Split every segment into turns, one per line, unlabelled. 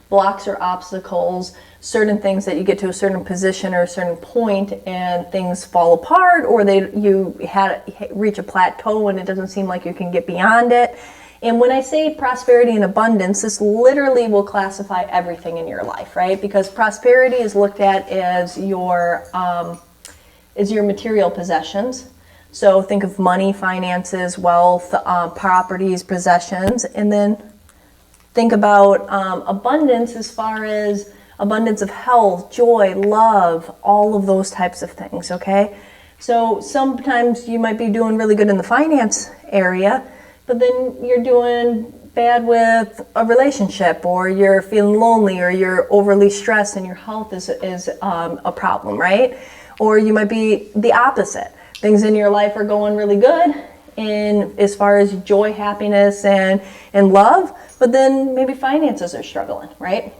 blocks or obstacles, certain things that you get to a certain position or a certain point and things fall apart, or you reach a plateau and it doesn't seem like you can get beyond it. And when I say prosperity and abundance, this literally will classify everything in your life, right? Because prosperity is looked at as your material possessions. So think of money, finances, wealth, properties, possessions, and then think about abundance as far as abundance of health, joy, love, all of those types of things, okay? So sometimes you might be doing really good in the finance area, but then you're doing bad with a relationship, or you're feeling lonely, or you're overly stressed and your health is a problem, right? Or you might be the opposite. Things in your life are going really good in as far as joy, happiness, and love, but then maybe finances are struggling, right?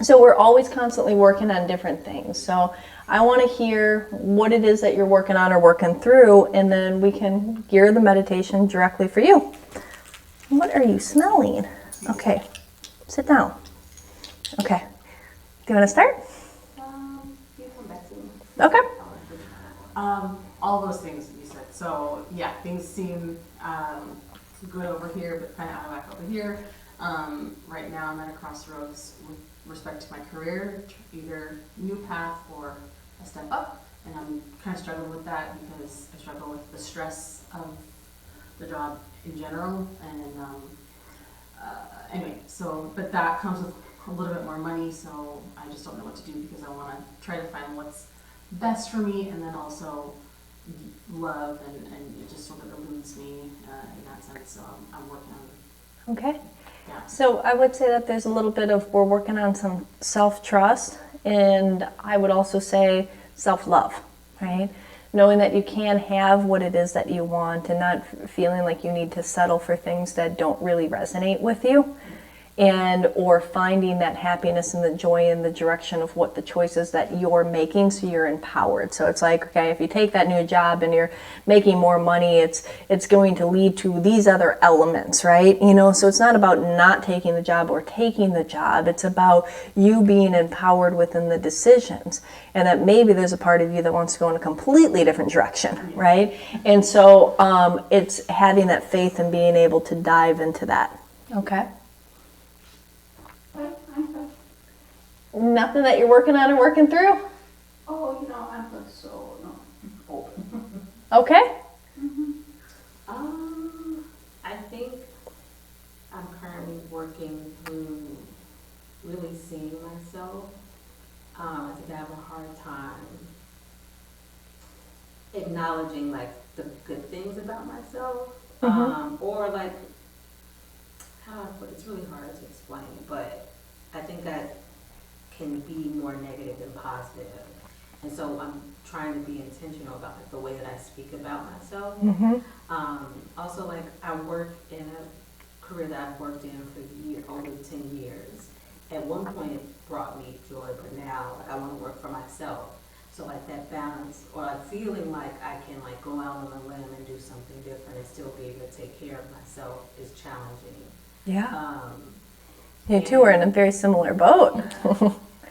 So we're always constantly working on different things. So I want to hear what it is that you're working on or working through, and then we can gear the meditation directly for you. What are you smelling? Okay, sit down. Okay, do you want to start?
You come back to me.
Okay.
All those things you said. So yeah, things seem good over here, but kind of out of whack over here. Right now I'm at a crossroads with respect to my career, either new path or a step up, and I'm kind of struggling with that because I struggle with the stress of the job in general, and anyway, so, but that comes with a little bit more money, so I just don't know what to do because I want to try to find what's best for me, and then also love, and it just sort of eludes me in that sense, so I'm working on it.
Okay.
Yeah.
So I would say that there's a little bit of, we're working on some self-trust, and I would also say self-love, right? Knowing that you can have what it is that you want and not feeling like you need to settle for things that don't really resonate with you, and or finding that happiness and the joy in the direction of what the choices that you're making, so you're empowered. So it's like, okay, if you take that new job and you're making more money, it's going to lead to these other elements, right? You know, so it's not about not taking the job or taking the job. It's about you being empowered within the decisions, and that maybe there's a part of you that wants to go in a completely different direction, right? And so it's having that faith and being able to dive into that. Okay. Nothing that you're working on or working through?
Oh, I'm just so open.
Okay.
I think I'm currently working through really seeing myself. I think I have a hard time acknowledging like the good things about myself, or like how do I put it? It's really hard to explain, but I think that can be more negative than positive, and so I'm trying to be intentional about like the way that I speak about myself. Also, like I work in a career that I've worked in for over 10 years. At one point it brought me joy, but now like I want to work for myself. So like that balance, or like feeling like I can like go out on a limb and do something different and still be able to take care of myself is challenging.
Yeah. You two are in a very similar boat.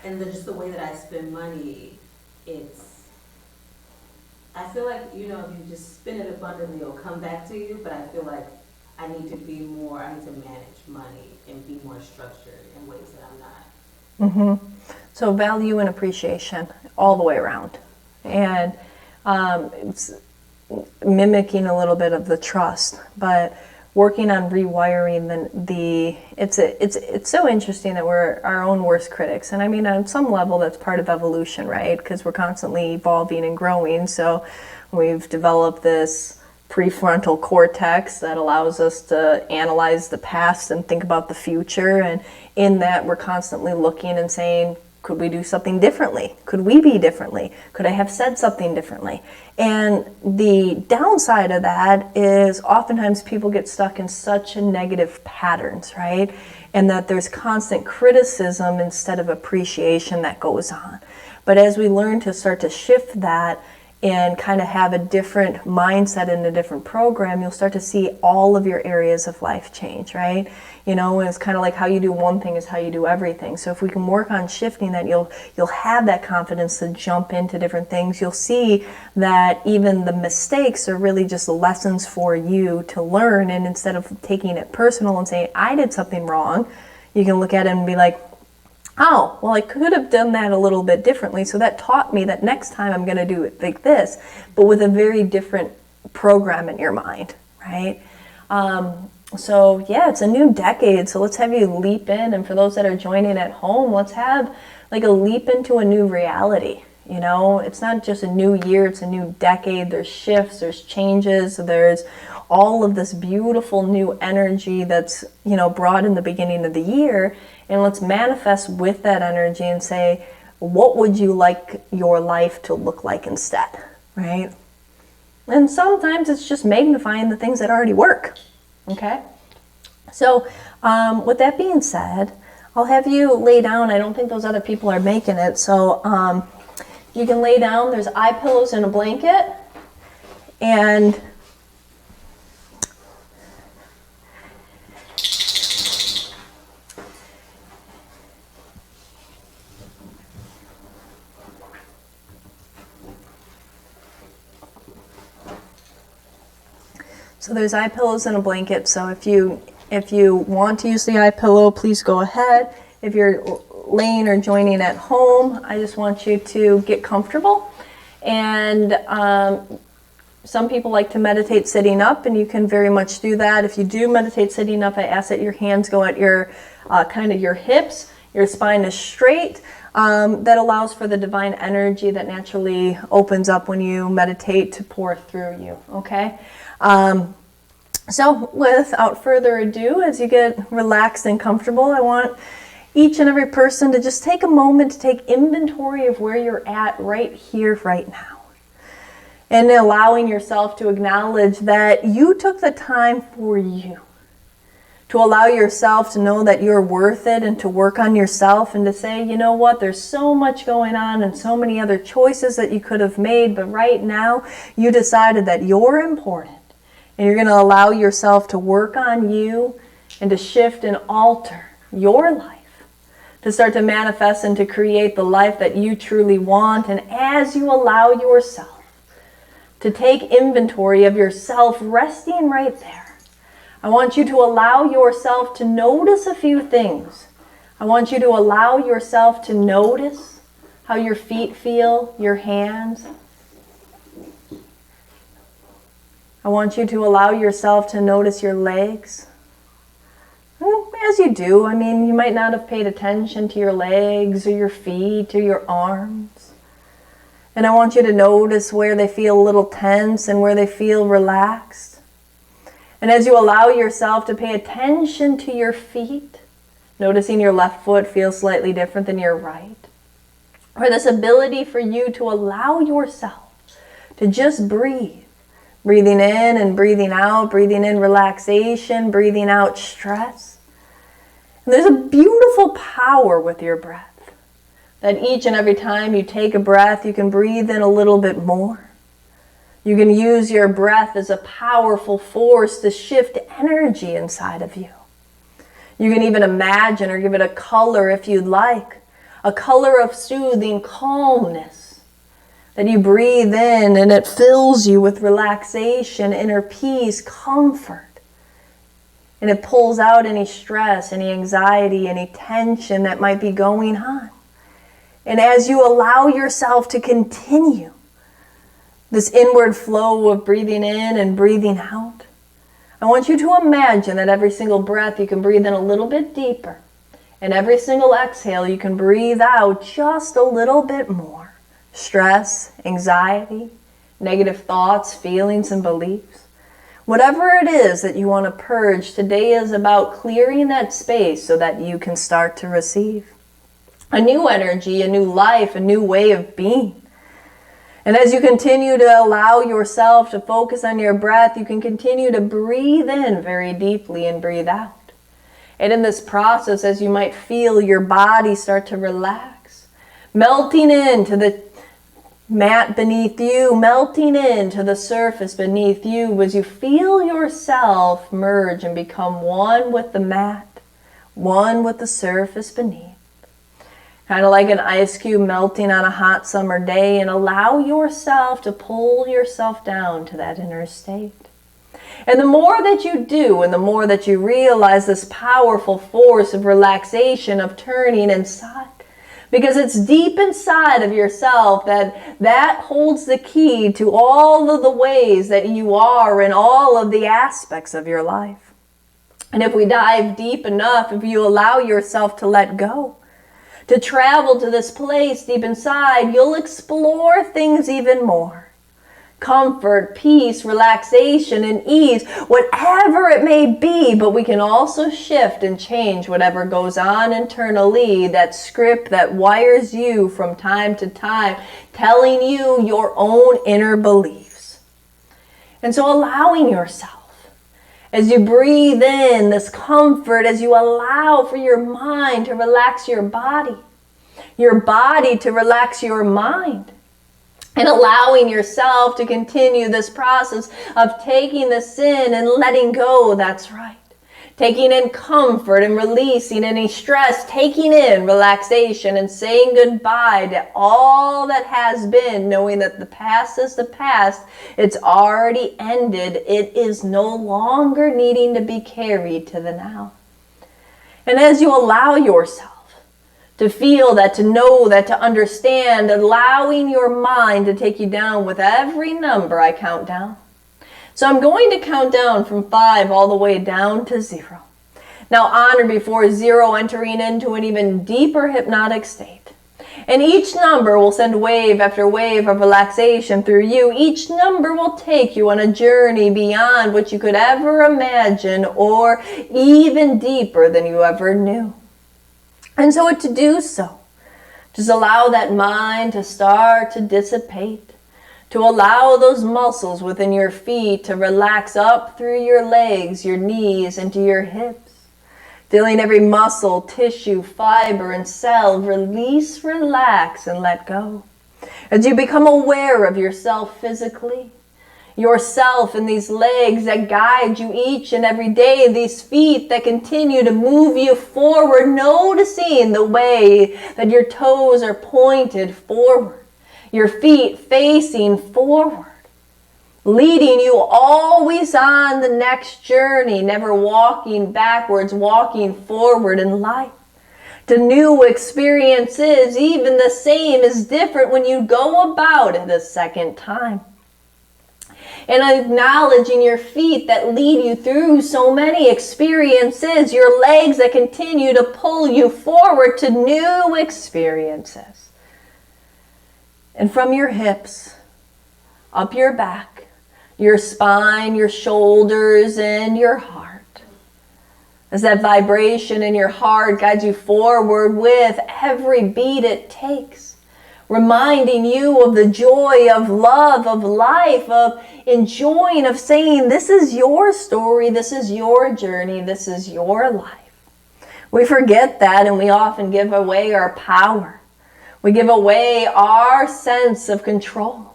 And then just the way that I spend money, I feel like, if you just spend it abundantly, it'll come back to you, but I feel like I need to manage money and be more structured in ways that I'm not.
So value and appreciation all the way around. And it's mimicking a little bit of the trust, but working on rewiring it's so interesting that we're our own worst critics. And I mean, on some level that's part of evolution, right? Because we're constantly evolving and growing. So we've developed this prefrontal cortex that allows us to analyze the past and think about the future. And in that, we're constantly looking and saying, could we do something differently? Could we be differently? Could I have said something differently? And the downside of that is oftentimes people get stuck in such negative patterns, right? And that there's constant criticism instead of appreciation that goes on. But as we learn to start to shift that and kind of have a different mindset and a different program, you'll start to see all of your areas of life change, right? You know, and it's kind of like how you do one thing is how you do everything. So if we can work on shifting that, you'll have that confidence to jump into different things. You'll see that even the mistakes are really just lessons for you to learn, and instead of taking it personal and saying, I did something wrong, you can look at it and be like, oh, well, I could have done that a little bit differently. So that taught me that next time I'm going to do it like this, but with a very different program in your mind, right? So yeah, it's a new decade. So let's have you leap in. And for those that are joining at home, let's have like a leap into a new reality. You know, it's not just a new year, it's a new decade. There's shifts, there's changes, there's all of this beautiful new energy that's, you know, brought in the beginning of the year. And let's manifest with that energy and say, what would you like your life to look like instead, right? And sometimes it's just magnifying the things that already work, okay? So with that being said, I'll have you lay down. I don't think those other people are making it. So you can lay down. There's eye pillows and a blanket. And so there's eye pillows and a blanket. So if you want to use the eye pillow, please go ahead. If you're laying or joining at home, I just want you to get comfortable. And some people like to meditate sitting up, and you can very much do that. If you do meditate sitting up, I ask that your hands go at your kind of your hips, your spine is straight. That allows for the divine energy that naturally opens up when you meditate to pour through you, okay? So without further ado, as you get relaxed and comfortable, I want each and every person to just take a moment to take inventory of where you're at right here, right now. And allowing yourself to acknowledge that you took the time for you. To allow yourself to know that you're worth it and to work on yourself and to say, you know what, there's so much going on and so many other choices that you could have made, but right now you decided that you're important. And you're going to allow yourself to work on you and to shift and alter your life, to start to manifest and to create the life that you truly want. And as you allow yourself to take inventory of yourself resting right there, I want you to allow yourself to notice a few things. I want you to allow yourself to notice how your feet feel, your hands. I want you to allow yourself to notice your legs. As you do, I mean, you might not have paid attention to your legs or your feet or your arms. And I want you to notice where they feel a little tense and where they feel relaxed. And as you allow yourself to pay attention to your feet, noticing your left foot feels slightly different than your right. Or this ability for you to allow yourself to just breathe. Breathing in and breathing out, breathing in relaxation, breathing out stress. And there's a beautiful power with your breath. That each and every time you take a breath, you can breathe in a little bit more. You can use your breath as a powerful force to shift energy inside of you. You can even imagine or give it a color if you'd like. A color of soothing calmness. That you breathe in and it fills you with relaxation, inner peace, comfort. And it pulls out any stress, any anxiety, any tension that might be going on. And as you allow yourself to continue this inward flow of breathing in and breathing out, I want you to imagine that every single breath you can breathe in a little bit deeper. And every single exhale you can breathe out just a little bit more. Stress, anxiety, negative thoughts, feelings, and beliefs. Whatever it is that you want to purge, today is about clearing that space so that you can start to receive a new energy, a new life, a new way of being. And as you continue to allow yourself to focus on your breath, you can continue to breathe in very deeply and breathe out. And in this process, as you might feel your body start to relax, melting into the mat beneath you, melting into the surface beneath you as you feel yourself merge and become one with the mat, one with the surface beneath. Kind of like an ice cube melting on a hot summer day, and allow yourself to pull yourself down to that inner state. And the more that you do, and the more that you realize this powerful force of relaxation, of turning inside, because it's deep inside of yourself that holds the key to all of the ways that you are in all of the aspects of your life. And if we dive deep enough, if you allow yourself to let go, to travel to this place deep inside, you'll explore things even more. Comfort, peace, relaxation, and ease, whatever it may be, but we can also shift and change whatever goes on internally, that script that wires you from time to time, telling you your own inner beliefs. And so allowing yourself, as you breathe in this comfort, as you allow for your mind to relax your body to relax your mind, and allowing yourself to continue this process of taking this in and letting go, that's right. Taking in comfort and releasing any stress, taking in relaxation and saying goodbye to all that has been, knowing that the past is the past. It's already ended. It is no longer needing to be carried to the now. And as you allow yourself to feel that, to know that, to understand, allowing your mind to take you down with every number I count down. So I'm going to count down from 5 all the way down to 0. Now honor before 0, entering into an even deeper hypnotic state. And each number will send wave after wave of relaxation through you. Each number will take you on a journey beyond what you could ever imagine, or even deeper than you ever knew. And so to do so, just allow that mind to start to dissipate, to allow those muscles within your feet to relax up through your legs, your knees, into your hips. Feeling every muscle, tissue, fiber, and cell release, relax, and let go. As you become aware of yourself physically, yourself in these legs that guide you each and every day, these feet that continue to move you forward, noticing the way that your toes are pointed forward, your feet facing forward, leading you always on the next journey, never walking backwards, walking forward in life. To new experiences, even the same is different when you go about it a second time. And acknowledging your feet that lead you through so many experiences, your legs that continue to pull you forward to new experiences. And from your hips, up your back, your spine, your shoulders, and your heart. As that vibration in your heart guides you forward with every beat it takes. Reminding you of the joy of love, of life, of enjoying, of saying, this is your story, this is your journey, this is your life. We forget that, and we often give away our power. We give away our sense of control.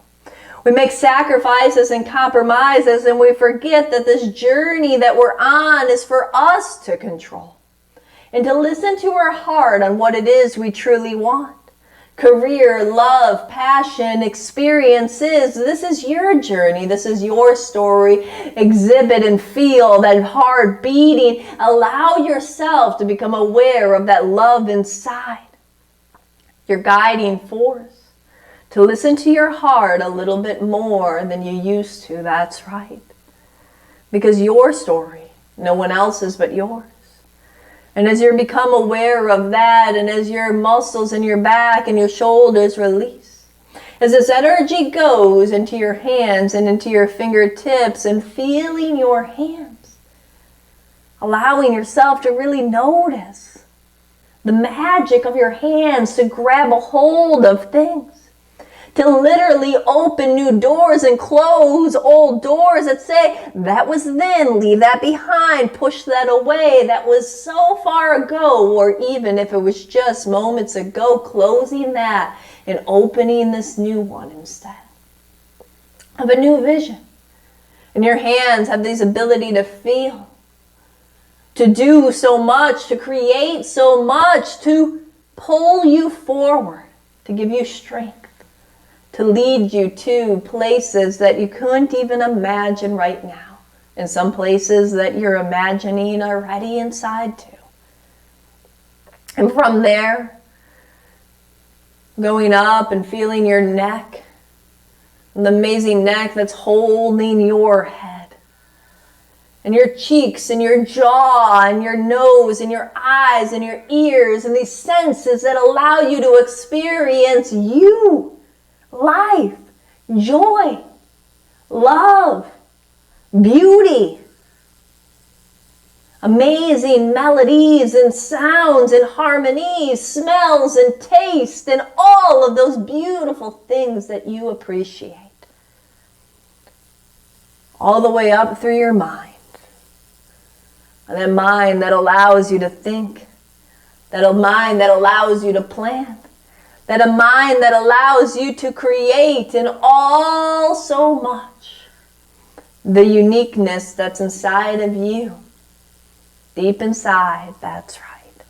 We make sacrifices and compromises, and we forget that this journey that we're on is for us to control. And to listen to our heart on what it is we truly want. Career, love, passion, experiences. This is your journey. This is your story. Exhibit and feel that heart beating. Allow yourself to become aware of that love inside. Your guiding force. To listen to your heart a little bit more than you used to. That's right. Because your story, no one else's but yours. And as you become aware of that, and as your muscles in your back and your shoulders release, as this energy goes into your hands and into your fingertips, and feeling your hands, allowing yourself to really notice the magic of your hands to grab a hold of things, to literally open new doors and close old doors that say, that was then, leave that behind, push that away, that was so far ago, or even if it was just moments ago, closing that and opening this new one instead of a new vision. And your hands have this ability to feel, to do so much, to create so much, to pull you forward, to give you strength, to lead you to places that you couldn't even imagine right now, and some places that you're imagining already inside too. And from there, going up and feeling your neck, the amazing neck that's holding your head, and your cheeks and your jaw and your nose and your eyes and your ears, and these senses that allow you to experience you. Life, joy, love, beauty, amazing melodies and sounds and harmonies, smells and taste, and all of those beautiful things that you appreciate. All the way up through your mind. And that mind that allows you to think, that mind that allows you to plan, that a mind that allows you to create, and all so much. The uniqueness that's inside of you. Deep inside, that's right.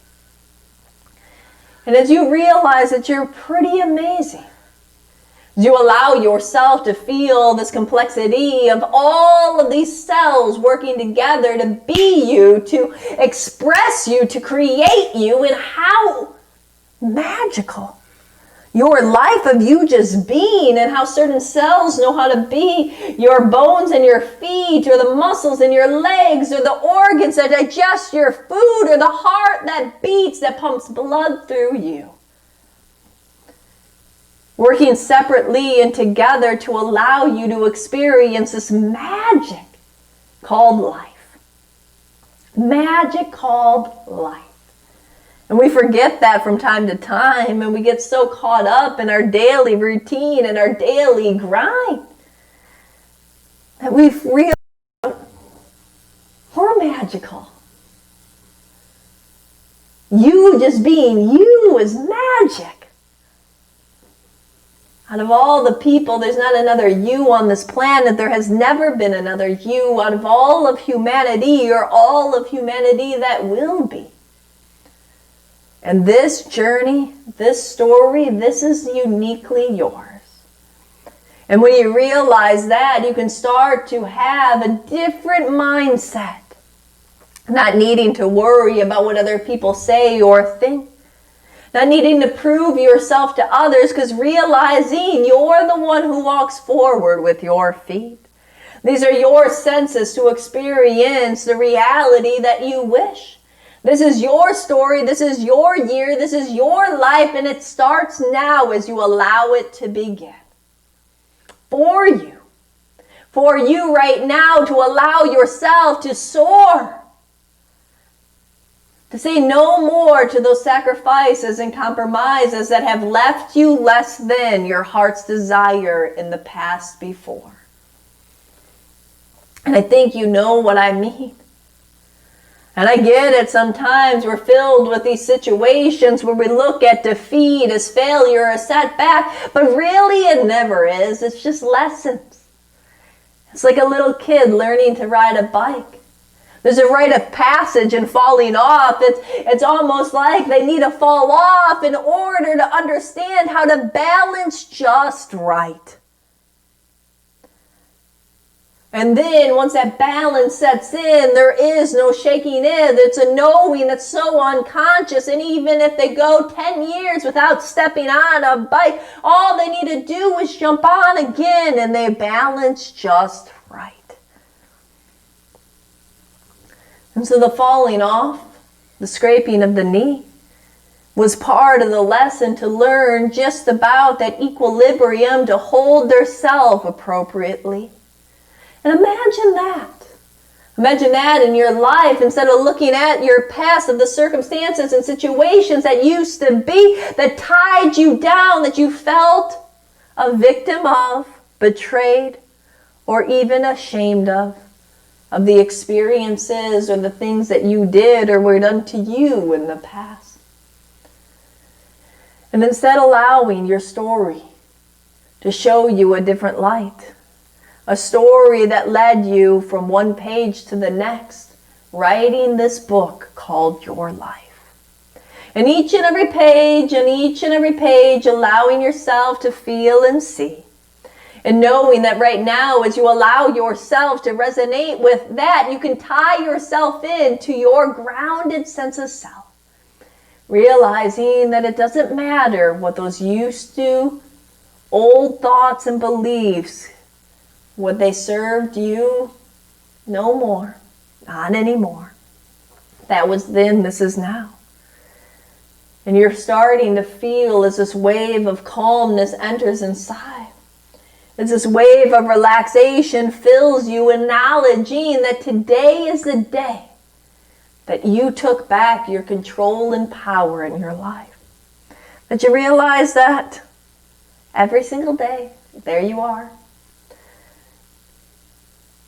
And as you realize that you're pretty amazing, as you allow yourself to feel this complexity of all of these cells working together to be you, to express you, to create you, and how magical your life of you just being, and how certain cells know how to be your bones and your feet, or the muscles in your legs, or the organs that digest your food, or the heart that beats, that pumps blood through you. Working separately and together to allow you to experience this magic called life. Magic called life. And we forget that from time to time, and we get so caught up in our daily routine and our daily grind that we realize we're magical. You just being you is magic. Out of all the people, there's not another you on this planet. There has never been another you out of all of humanity, or all of humanity that will be. And this journey, this story, this is uniquely yours. And when you realize that, you can start to have a different mindset. Not needing to worry about what other people say or think. Not needing to prove yourself to others, because realizing you're the one who walks forward with your feet. These are your senses to experience the reality that you wish. This is your story, this is your year, this is your life, and it starts now as you allow it to begin. For you right now, to allow yourself to soar. To say no more to those sacrifices and compromises that have left you less than your heart's desire in the past before. And I think you know what I mean. And I get it, sometimes we're filled with these situations where we look at defeat as failure, as setback, but really it never is. It's just lessons. It's like a little kid learning to ride a bike. There's a rite of passage in falling off. It's almost like they need to fall off in order to understand how to balance just right. And then once that balance sets in, there is no shaking it. It's a knowing that's so unconscious. And even if they go 10 years without stepping on a bike, all they need to do is jump on again, and they balance just right. And so the falling off, the scraping of the knee, was part of the lesson to learn just about that equilibrium to hold their self appropriately. And imagine that. Imagine that in your life, instead of looking at your past of the circumstances and situations that used to be, that tied you down, that you felt a victim of, betrayed, or even ashamed of the experiences or the things that you did or were done to you in the past. And instead allowing your story to show you a different light, a story that led you from one page to the next, writing this book called Your Life. And each and every page, allowing yourself to feel and see. And knowing that right now, as you allow yourself to resonate with that, you can tie yourself into your grounded sense of self. Realizing that it doesn't matter what those used to, old thoughts and beliefs, what they served you, no more, not anymore. That was then, this is now. And you're starting to feel as this wave of calmness enters inside. As this wave of relaxation fills you, acknowledging that today is the day that you took back your control and power in your life. That you realize that every single day, there you are.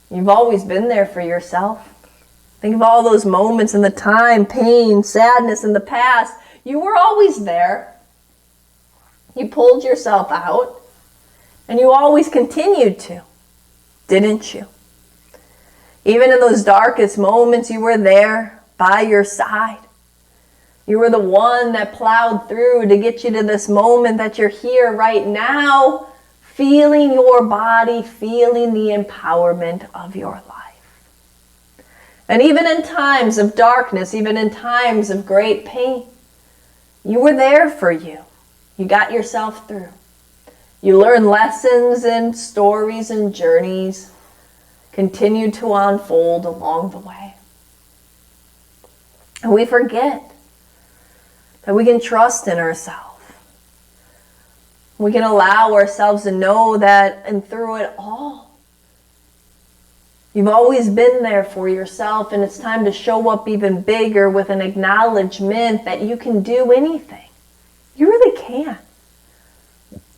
You've always been there for yourself. Think of all those moments in the time, pain, sadness in the past. You were always there. You pulled yourself out. And you always continued to, didn't you? Even in those darkest moments, you were there by your side. You were the one that plowed through to get you to this moment that you're here right now, feeling your body, feeling the empowerment of your life. And even in times of darkness, even in times of great pain, you were there for you. You got yourself through. You learn lessons and stories and journeys continue to unfold along the way. And we forget that we can trust in ourselves. We can allow ourselves to know that, and through it all, you've always been there for yourself, and it's time to show up even bigger with an acknowledgement that you can do anything. You really can.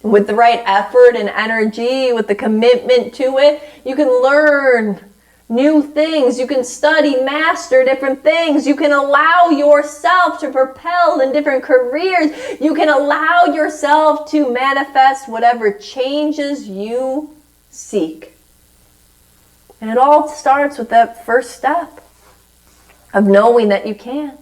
With the right effort and energy, with the commitment to it, you can learn new things. You can study, master different things. You can allow yourself to propel in different careers. You can allow yourself to manifest whatever changes you seek. And it all starts with that first step of knowing that you can.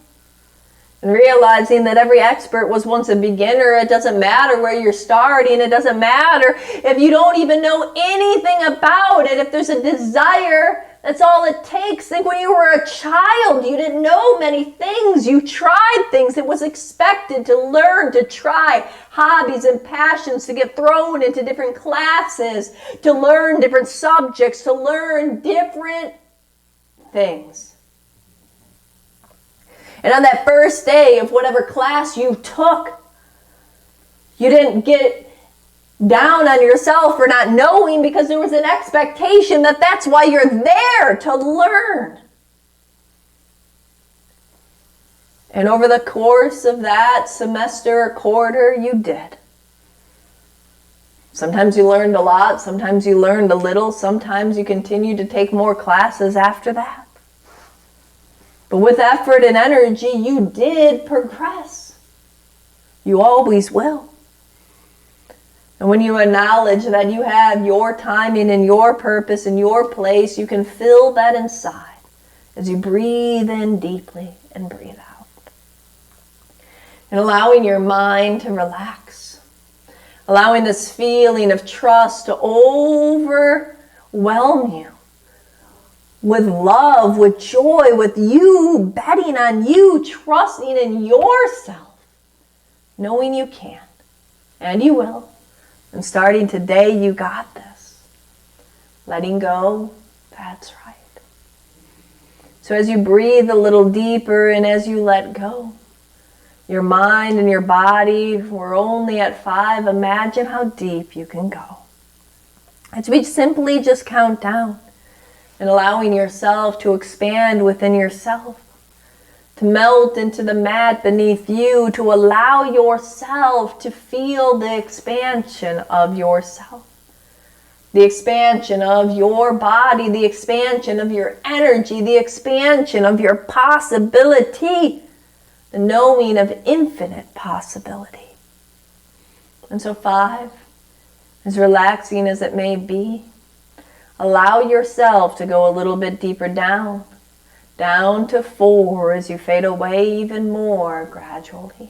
And realizing that every expert was once a beginner. It doesn't matter where you're starting. It doesn't matter if you don't even know anything about it. If there's a desire, that's all it takes. Think when you were a child, you didn't know many things. You tried things. It was expected to learn, to try hobbies and passions, to get thrown into different classes, to learn different subjects, to learn different things. And on that first day of whatever class you took, you didn't get down on yourself for not knowing, because there was an expectation that that's why you're there, to learn. And over the course of that semester or quarter, you did. Sometimes you learned a lot, sometimes you learned a little, sometimes you continued to take more classes after that. But with effort and energy, you did progress. You always will. And when you acknowledge that you have your timing and your purpose and your place, you can feel that inside as you breathe in deeply and breathe out. And allowing your mind to relax. Allowing this feeling of trust to overwhelm you. With love, with joy, with you, betting on you, trusting in yourself, knowing you can, and you will. And starting today, you got this. Letting go, that's right. So as you breathe a little deeper and as you let go, your mind and your body, we're only at 5, imagine how deep you can go. As we simply just count down. And allowing yourself to expand within yourself, to melt into the mat beneath you, to allow yourself to feel the expansion of yourself. The expansion of your body, the expansion of your energy, the expansion of your possibility, the knowing of infinite possibility. And so 5, as relaxing as it may be, allow yourself to go a little bit deeper down to 4 as you fade away even more gradually.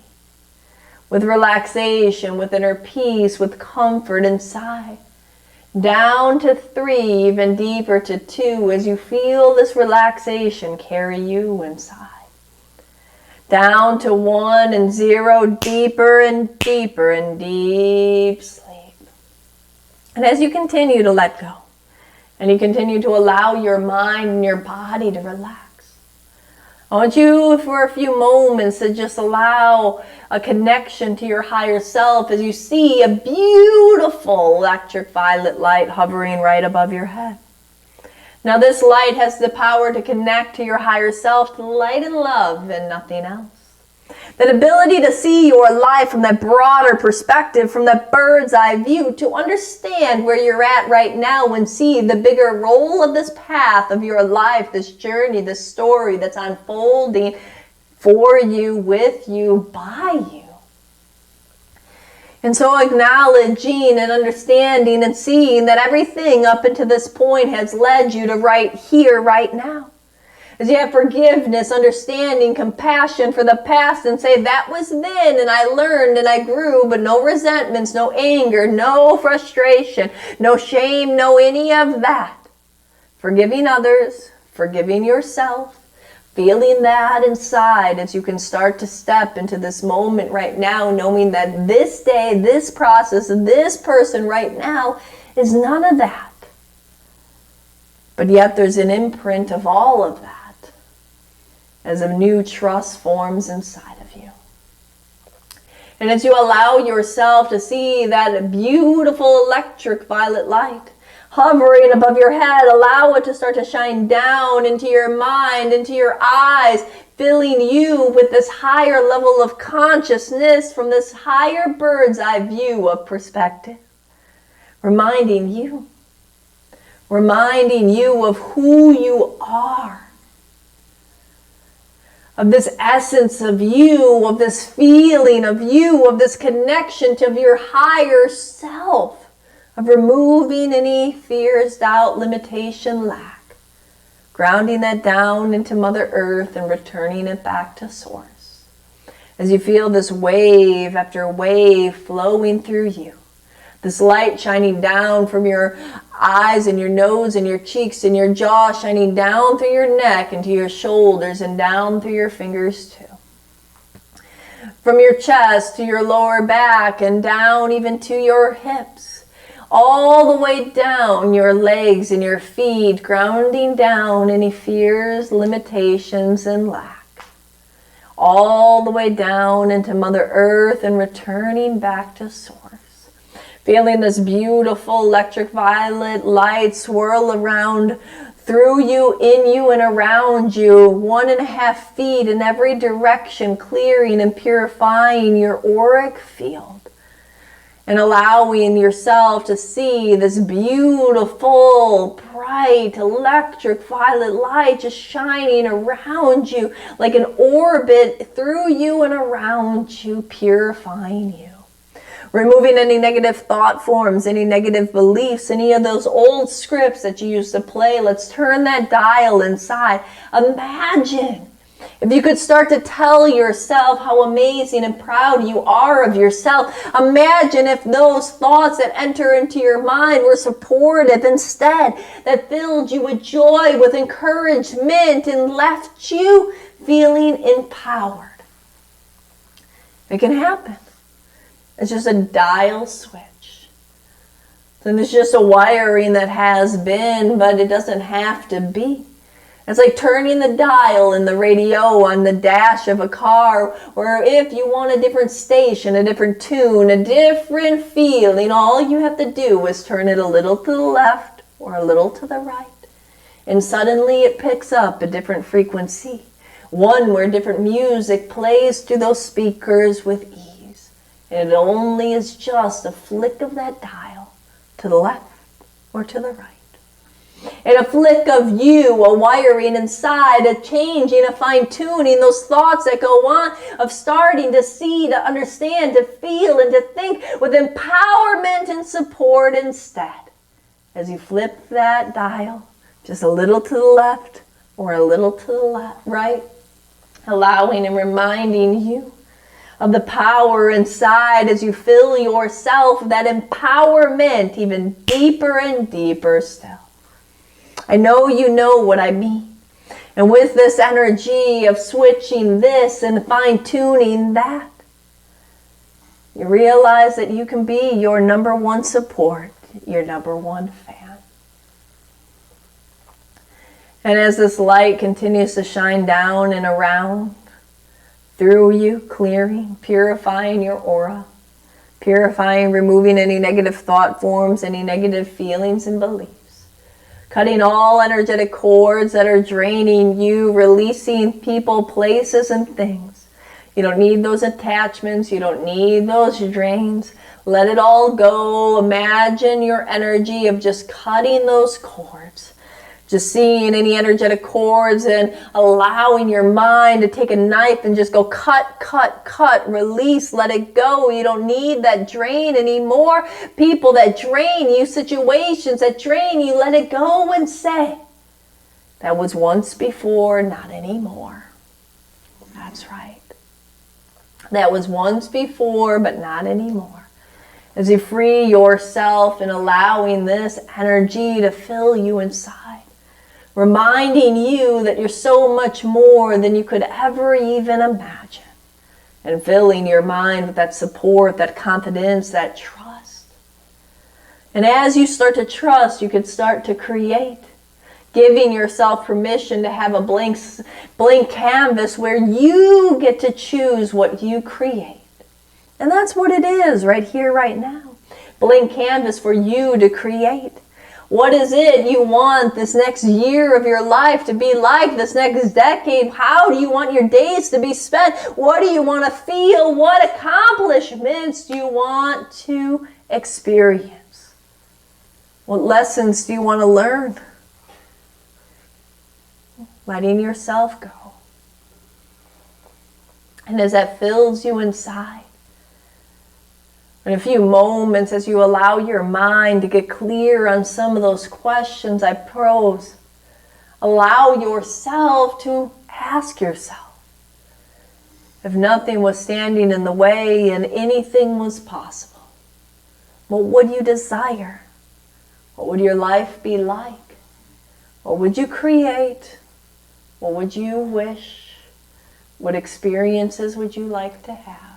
With relaxation, with inner peace, with comfort inside. Down to 3, even deeper to 2 as you feel this relaxation carry you inside. Down to 1 and 0, deeper and deeper in deep sleep. And as you continue to let go, and you continue to allow your mind and your body to relax, I want you for a few moments to just allow a connection to your higher self as you see a beautiful electric violet light hovering right above your head. Now this light has the power to connect to your higher self, to light and love and nothing else. That ability to see your life from that broader perspective, from that bird's eye view, to understand where you're at right now and see the bigger role of this path of your life, this journey, this story that's unfolding for you, with you, by you. And so acknowledging and understanding and seeing that everything up until this point has led you to right here, right now. As you have forgiveness, understanding, compassion for the past and say, that was then and I learned and I grew, but no resentments, no anger, no frustration, no shame, no any of that. Forgiving others, forgiving yourself, feeling that inside as you can start to step into this moment right now, knowing that this day, this process, this person right now is none of that. But yet there's an imprint of all of that as a new trust forms inside of you. And as you allow yourself to see that beautiful electric violet light hovering above your head, allow it to start to shine down into your mind, into your eyes, filling you with this higher level of consciousness from this higher bird's eye view of perspective. Reminding you of who you are. Of this essence of you, of this feeling of you, of this connection to your higher self, of removing any fears, doubt, limitation, lack, grounding that down into Mother Earth and returning it back to Source. As you feel this wave after wave flowing through you, this light shining down from your eyes and your nose and your cheeks and your jaw, shining down through your neck into your shoulders and down through your fingers too. From your chest to your lower back and down even to your hips. All the way down your legs and your feet, grounding down any fears, limitations, and lack. All the way down into Mother Earth and returning back to Source. Feeling this beautiful electric violet light swirl around through you, in you, and around you, 1.5 feet in every direction, clearing and purifying your auric field. And allowing yourself to see this beautiful, bright, electric violet light just shining around you like an orbit through you and around you, purifying you. Removing any negative thought forms, any negative beliefs, any of those old scripts that you used to play. Let's turn that dial inside. Imagine if you could start to tell yourself how amazing and proud you are of yourself. Imagine if those thoughts that enter into your mind were supportive instead, that filled you with joy, with encouragement, and left you feeling empowered. It can happen. It's just a dial switch. And it's just a wiring that has been, but it doesn't have to be. It's like turning the dial in the radio on the dash of a car, or if you want a different station, a different tune, a different feeling, all you have to do is turn it a little to the left or a little to the right. And suddenly it picks up a different frequency One where different music plays through those speakers with ease. And it only is just a flick of that dial to the left or to the right. And a flick of you, a wiring inside, a changing, a fine-tuning, those thoughts that go on of starting to see, to understand, to feel, and to think with empowerment and support instead. As you flip that dial, just a little to the left or a little to the right, allowing and reminding you of the power inside as you fill yourself with that empowerment even deeper and deeper still. I know you know what I mean. And with this energy of switching this and fine-tuning that, you realize that you can be your number one support, your number one fan. And as this light continues to shine down and around, through you, clearing, purifying your aura, purifying, removing any negative thought forms, any negative feelings and beliefs, cutting all energetic cords that are draining you, releasing people, places, and things. You don't need those attachments. You don't need those drains. Let it all go. Imagine your energy of just cutting those cords. Just seeing any energetic cords and allowing your mind to take a knife and just go cut, cut, cut, release, let it go. You don't need that drain anymore. People that drain you, situations that drain you, let it go and say, that was once before, not anymore. That's right. That was once before, but not anymore. As you free yourself and allowing this energy to fill you inside. Reminding you that you're so much more than you could ever even imagine. And filling your mind with that support, that confidence, that trust. And as you start to trust, you can start to create. Giving yourself permission to have a blank canvas where you get to choose what you create. And that's what it is right here, right now. Blank canvas for you to create. What is it you want this next year of your life to be like, this next decade? How do you want your days to be spent? What do you want to feel? What accomplishments do you want to experience? What lessons do you want to learn? Letting yourself go. And as that fills you inside, in a few moments, as you allow your mind to get clear on some of those questions I pose, allow yourself to ask yourself, if nothing was standing in the way and anything was possible, what would you desire? What would your life be like? What would you create? What would you wish? What experiences would you like to have?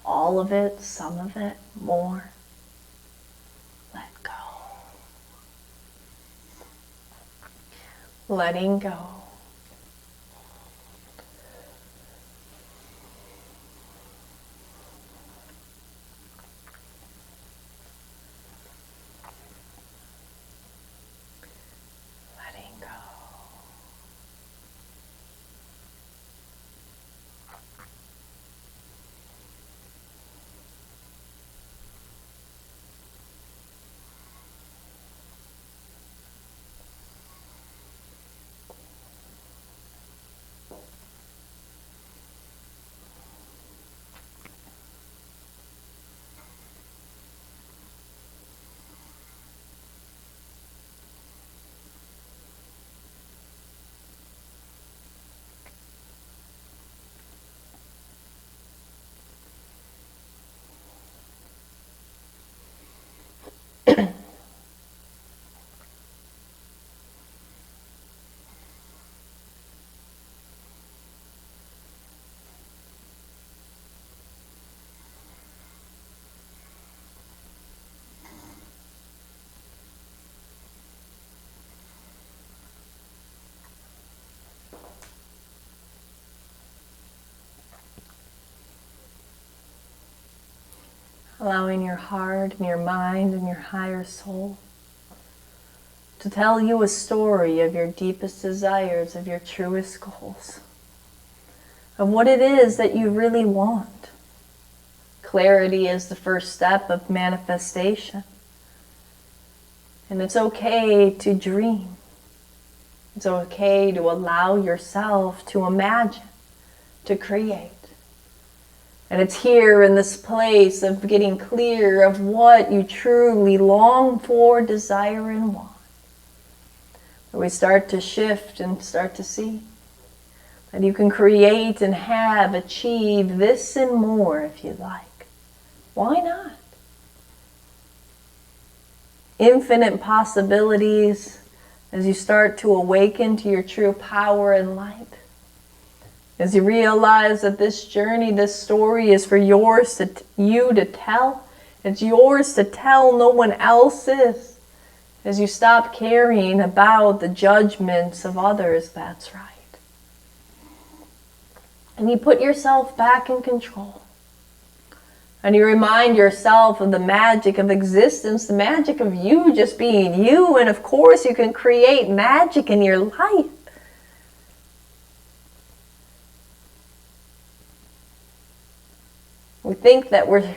All of it, some of it, more. Let go. Letting go. Letting go. Allowing your heart and your mind and your higher soul to tell you a story of your deepest desires, of your truest goals. of what it is that you really want. Clarity is the first step of manifestation. And it's okay to dream. It's okay to allow yourself to imagine, to create. And it's here in this place of getting clear of what you truly long for, desire, and want, where we start to shift and start to see that you can create and have, achieve this and more if you like. Why not? Infinite possibilities as you start to awaken to your true power and light. As you realize that this journey, this story is for you to tell. It's yours to tell, no one else's. As you stop caring about the judgments of others, that's right. And you put yourself back in control. And you remind yourself of the magic of existence, the magic of you just being you. And of course, you can create magic in your life. We think that we're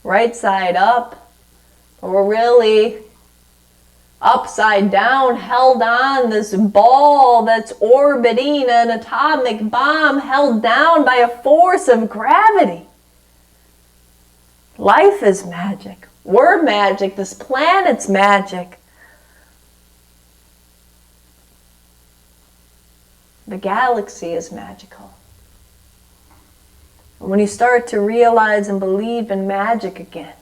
right side up, but we're really upside down, held on this ball that's orbiting an atomic bomb, held down by a force of gravity. Life is magic. We're magic. This planet's magic. The galaxy is magical. And when you start to realize and believe in magic again,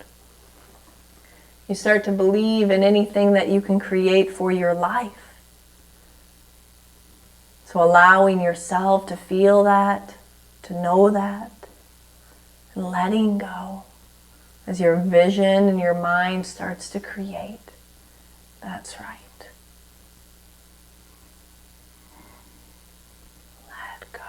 you start to believe in anything that you can create for your life. So allowing yourself to feel that, to know that, and letting go as your vision and your mind starts to create. That's right. Let go.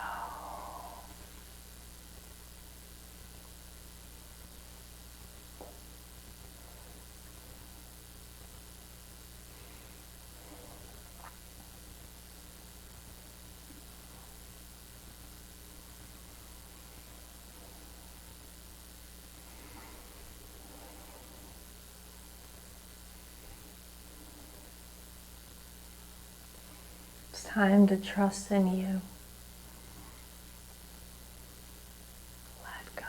It's time to trust in you. Let go.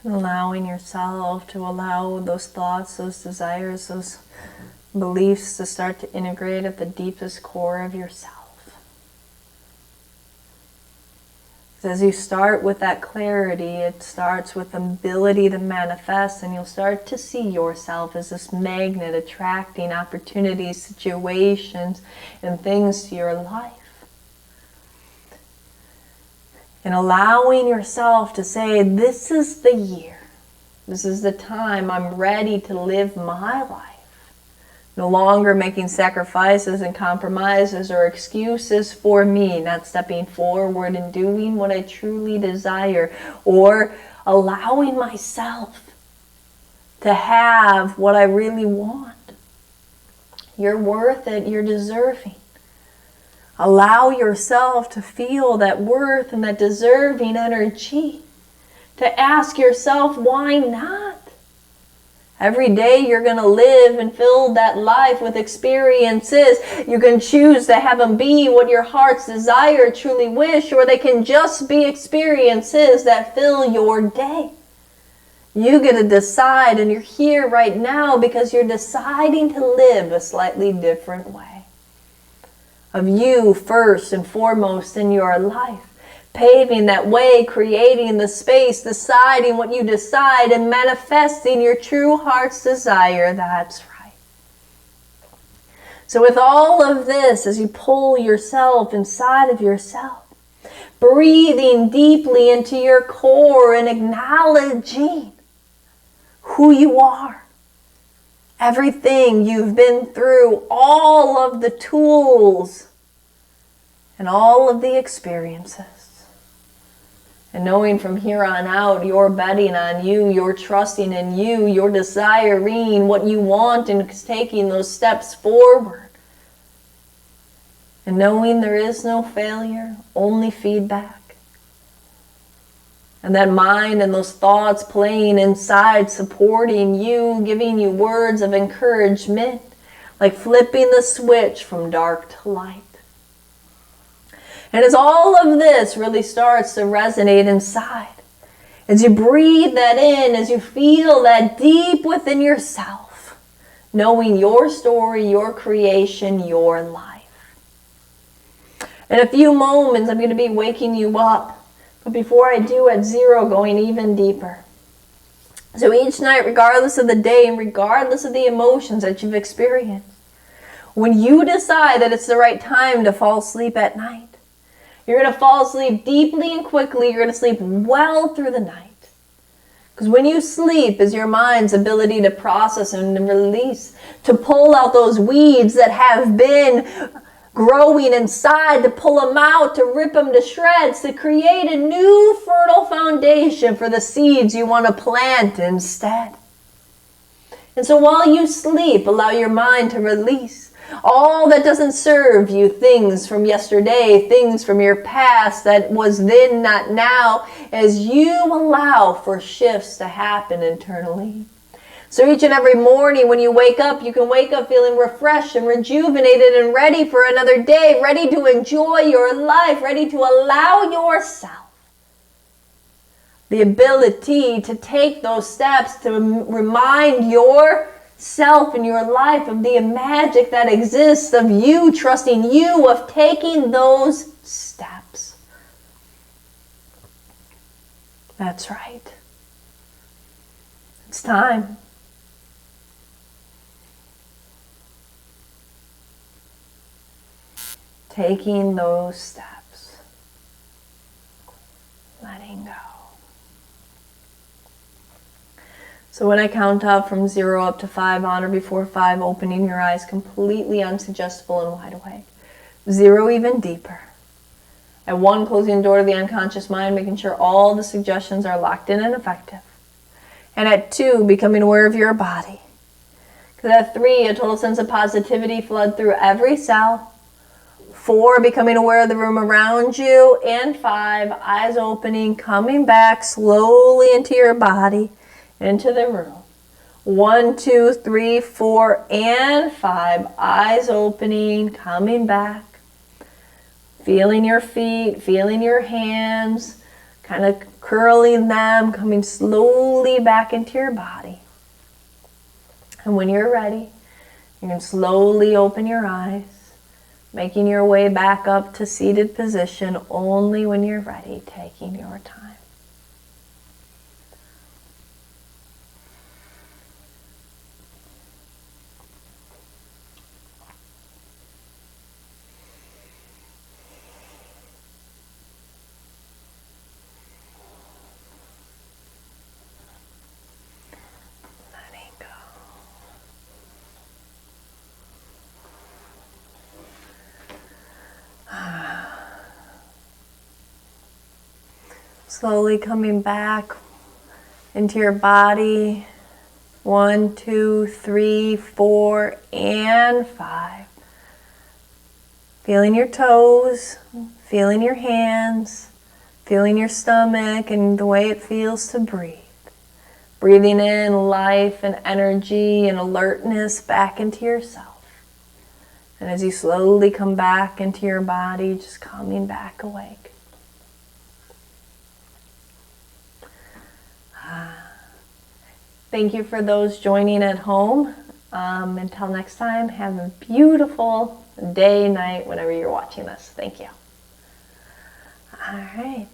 And allowing yourself to allow those thoughts, those desires, those beliefs to start to integrate at the deepest core of yourself. As you start with that clarity, it starts with the ability to manifest, and you'll start to see yourself as this magnet attracting opportunities, situations, and things to your life. And allowing yourself to say, this is the year. This is the time I'm ready to live my life. No longer making sacrifices and compromises or excuses for me, not stepping forward and doing what I truly desire, or allowing myself to have what I really want. You're worth it. You're deserving. Allow yourself to feel that worth and that deserving energy. To ask yourself, why not? Every day you're going to live and fill that life with experiences. You can choose to have them be what your heart's desire, truly wish, or they can just be experiences that fill your day. You get to decide, and you're here right now because you're deciding to live a slightly different way. Of you first and foremost in your life. Paving that way, creating the space, deciding what you decide, and manifesting your true heart's desire. That's right. So with all of this, as you pull yourself inside of yourself, breathing deeply into your core and acknowledging who you are, everything you've been through, all of the tools and all of the experiences. And knowing from here on out, you're betting on you, you're trusting in you, you're desiring what you want and taking those steps forward. And knowing there is no failure, only feedback. And that mind and those thoughts playing inside, supporting you, giving you words of encouragement, like flipping the switch from dark to light. And as all of this really starts to resonate inside, as you breathe that in, as you feel that deep within yourself, knowing your story, your creation, your life. In a few moments, I'm going to be waking you up. But before I do, at 0, going even deeper. So each night, regardless of the day and regardless of the emotions that you've experienced, when you decide that it's the right time to fall asleep at night, you're going to fall asleep deeply and quickly. You're going to sleep well through the night. Because when you sleep is your mind's ability to process and release, to pull out those weeds that have been growing inside, to pull them out, to rip them to shreds, to create a new fertile foundation for the seeds you want to plant instead. And so while you sleep, allow your mind to release all that doesn't serve you, things from yesterday, things from your past that was then, not now, as you allow for shifts to happen internally. So each and every morning when you wake up, you can wake up feeling refreshed and rejuvenated and ready for another day, ready to enjoy your life, ready to allow yourself the ability to take those steps to remind yourself and your life of the magic that exists, of you trusting you, of taking those steps. That's right. It's time. Taking those steps. Letting go. So when I count up from 0 up to 5, on or before 5, opening your eyes completely unsuggestible and wide awake. 0, even deeper. At 1, closing the door to the unconscious mind, making sure all the suggestions are locked in and effective. And at 2, becoming aware of your body. Because at 3, a total sense of positivity flood through every cell. 4, becoming aware of the room around you. And 5, eyes opening, coming back slowly into your body, into the room. 1, 2, 3, 4, and 5, eyes opening, coming back. Feeling your feet, feeling your hands, kind of curling them, coming slowly back into your body. And when you're ready, you can slowly open your eyes, making your way back up to seated position only when you're ready, taking your time. Letting go. Slowly coming back into your body. 1, 2, 3, 4, and 5. Feeling your toes, feeling your hands, feeling your stomach and the way it feels to breathe. Breathing in life and energy and alertness back into yourself. And as you slowly come back into your body, just coming back awake. Thank you for those joining at home. Until next time, have a beautiful day, night, whenever you're watching this. Thank you. All right.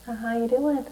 So how you doing?